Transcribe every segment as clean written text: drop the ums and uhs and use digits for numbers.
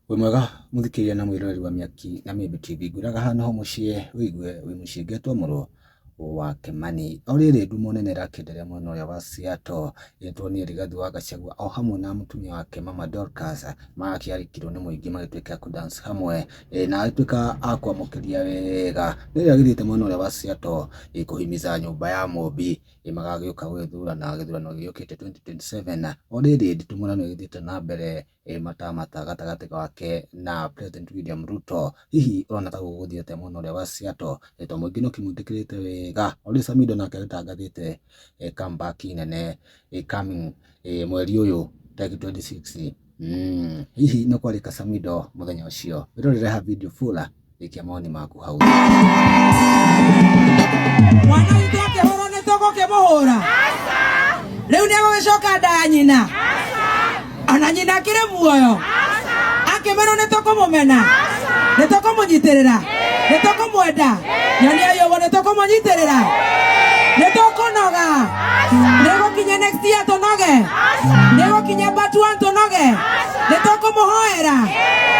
Wemwega muthikiria na mwirori wa Miaki na Miembe TV nguraga hano ho mucie wigue wi mucie ngetwo muro wa Kimani oriri ndumo nene rakenderea mwena uria wa Seattle yetwo ni Rigathi wa Gachagua o hamwe na mutumia wake Mama Dorcas makiarikirwo ni muingi magituika ku dance hamwe na agituika akwamukiria wega ni agithite mwena uria wa Seattle kuhimiza nyumba ya Mumbi magagiuka gwithurana githurano giukite 2027 oriri nditumurano igithite na mbere matamata gatagati wake na President William Ruto hihi ona ta guguthiete mwena uria wa Seattle to muingi no kimundikirite wega Oli Samido na kagathite comeback nene coming mweri uyu tag 26 hihi no kwalika Samido muthenya ucio birorere ha video full ikia maoni maku hau mwana witu akihoro ni toko kimuhura riu ni agogicoka nda nyina ana nyina kire muoyo akimero ni toko mumena ni toko munyitirira ni toko mwenda nyani ayo ni toko munyitirira ni toko noga nego kinya next year to noge nego kinya batuan to noge ni toko muhoera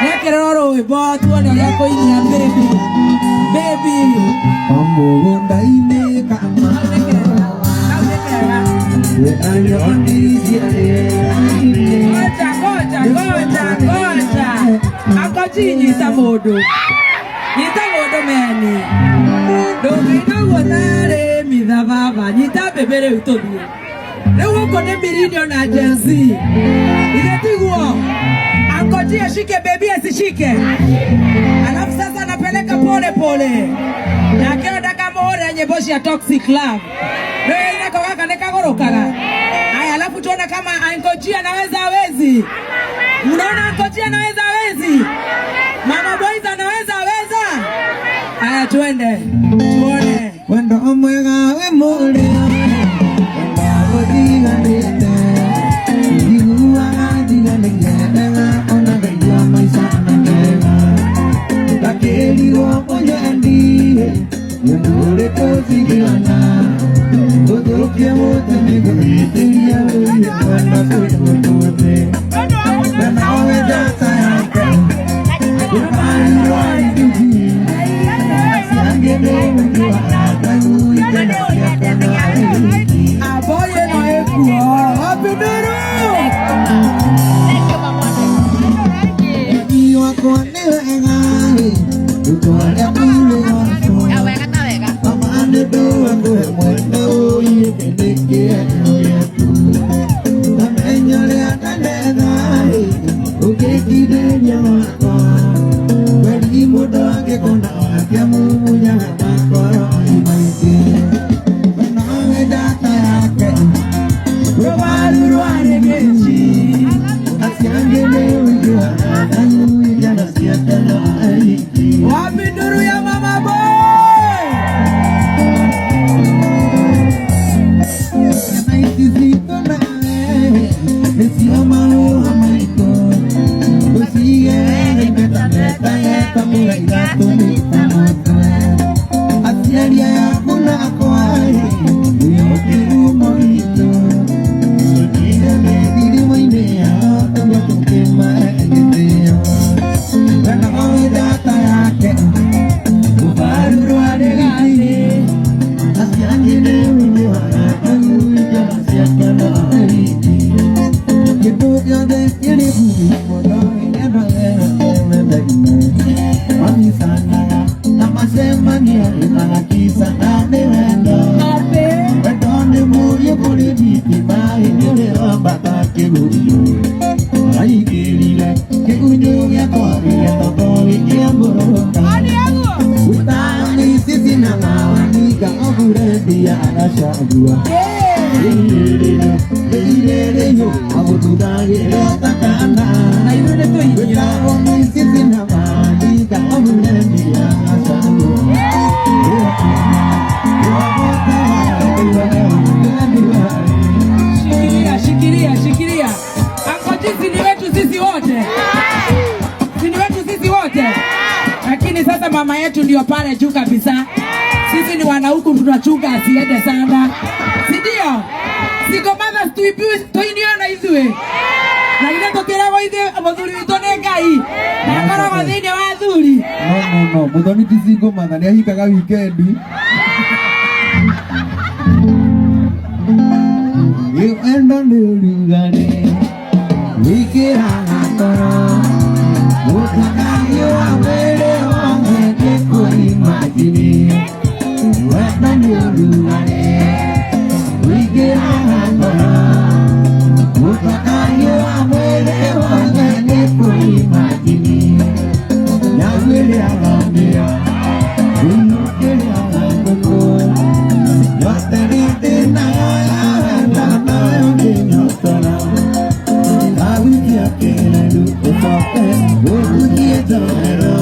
ni kiroro rwimbo tuone ya koinia baby amugunda ine kama Goja akoti nyita modo meni ndogina wonare mithababa nyita bebere utobie leo kone milioni na agency ile tigwo akoti ashike baby asishike alafu sasa anapeleka pole pole na kioda kama ore nyebo ya Toxic Love leo ina kawaka nekagorokaga haya alafu tuone kama Ankochi anaweza hawezi. Unaona Ankochi anaweza hawezi? Mama Boys anaweza haweza? Haya tuende. Tuone. Wendo omwega we mole. Wenda wodiga nete. Igua adiga negera ona beya maisha anagera. Takeli wa onyendi. Yendore kozigiana. Godoke wote nigoritia wenda kutote. Shikilia Ankochi ni wetu sisi wote lakini sasa mama yetu ndio pale juu kabisa. Sisi ni wanauku tunachunga asiende sana. Si ndio? Siko mother tuipiwe toinio na izwe. Na ile tokera wa ide amazuri itone ngai. Ĩtagwo thĩinĩ wa athuri. No, Muthoni ti single mother nĩ ahikaga wikendi. Endo nĩ ũrugarĩ wĩkĩraga toro gũtakario mwĩrĩ wothe ndĩkũimagini. Endo nĩ ũrugarĩ wĩkĩraga toro gũtakario mwĩrĩ wothe ndĩkũimagini. Nyagwĩrĩaga mbĩa wĩnũkĩrĩaga ngũkũ yote rĩndĩ nayo yawenda nayo ngĩnyotora. Wahutia kĩreru ũcoke ũhutie njohero,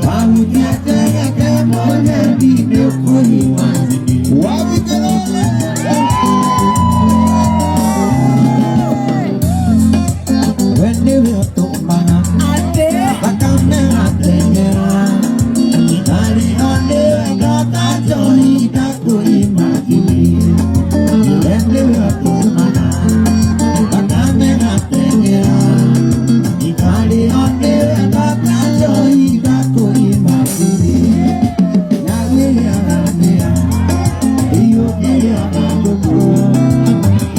wahutia tegeke mũgendi nĩũkũnyua wabikĩrone. We nĩwe ũtũmaga thakame gateng'era, narĩo nĩwe ngota njohi ndakũimagini. We nĩwe ũtũmaga thakame gateng'era, narĩo nĩwe ngota njohi ndakũimagini. Nyagwĩrĩaga mbĩa ĩiyũkĩrĩaga ngũkũ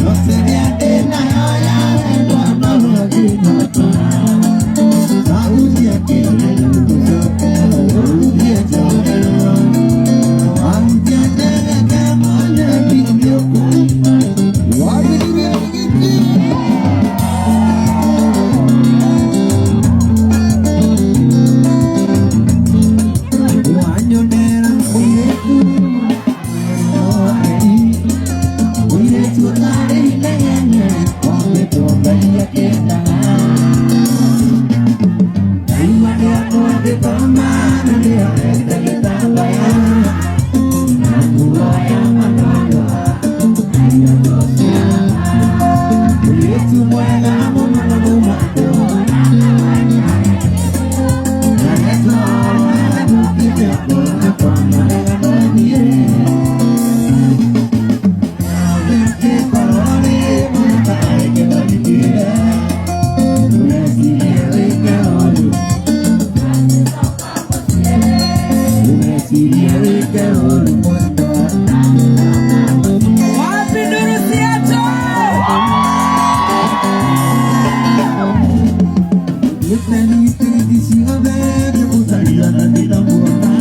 yothe ĩrĩa ndĩ nayo yawendwo no ngĩnyotora. Wahutia kĩreru ũcoke ũhutie njohero, wahutia tegeke mũgendi nĩũkũnyua wabiririe gĩkĩ. Wanyonera mũirĩtu mũirĩtu ũtarĩ inegene wagĩtongagia kĩendaga. Aima nĩakũndĩkoma na nĩorete gĩtambaya na kuoya manono mũirĩtu mwega mũno na mũmatũ na nĩtoro agũkĩte kũnakwamorega noniĩ gĩkororĩ mũtaĩke wathikire ũrecirie wĩke ũru ũrecirie wĩke ũru mwendwa. Wapi nduru ciacho? Gĩteni tigiti ciothe ngĩmũcaria na ndinamuona,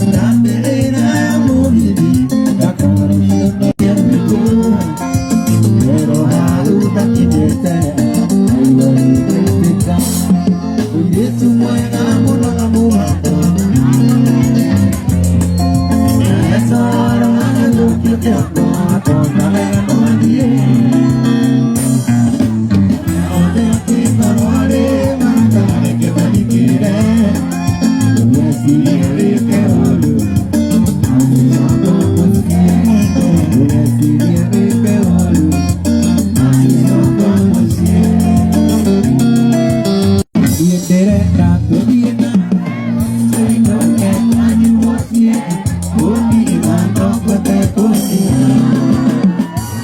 ndambĩrĩra ya mũgithi ndakarũcio nokia mĩtũ, pero hau ndakinyĩte aigua nĩgwĩtĩka. Mũirĩtu mwega mũno na mũmatũ na toro agĩthũkĩte akona wega noniĩ. Othe akĩkororĩ matareke mathikĩre ũrecirie wĩke ũru agĩcoka mũciĩ, ũrecirie wĩke ũru agĩcoka mũciĩ. Niĩ ndĩrenda tũthiĩ na tũinũke kwanyu mũciĩ, ũndiga ndokote kũnina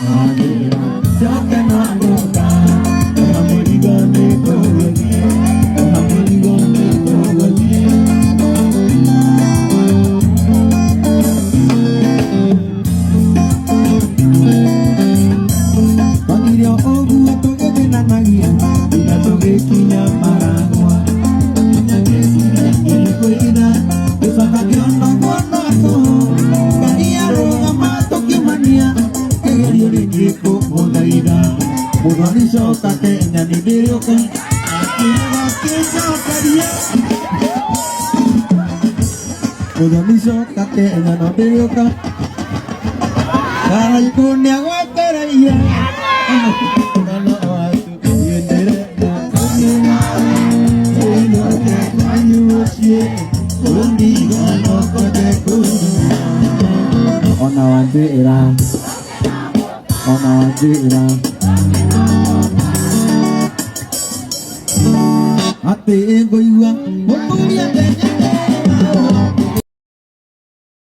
nagĩra njoke no ngũka ona mũrigo nĩngũgũthiĩ, ona mũrigo nĩngũgũthiĩ. Twagire o ũguo tũgĩthinanagia nginya tũgĩkinya Maragwa. Ngĩkwĩra gĩcoka kĩonagwo notũ Ngai arũgama tũkĩmania kĩgerio rĩngĩ kũmũthaitha. Muthoni coka Kenya nĩ ndĩrĩũka akĩrega kĩnjokeria. Muthoni coka Kenya no ndĩrĩũka karaiku nĩagwetereire. Mwana waku niĩ ndĩrenda tũinũke kwanyu mũciĩ, ũndiga ndokote kũnina. Ona wanjĩra atĩ ngũigua mũtumia Kenya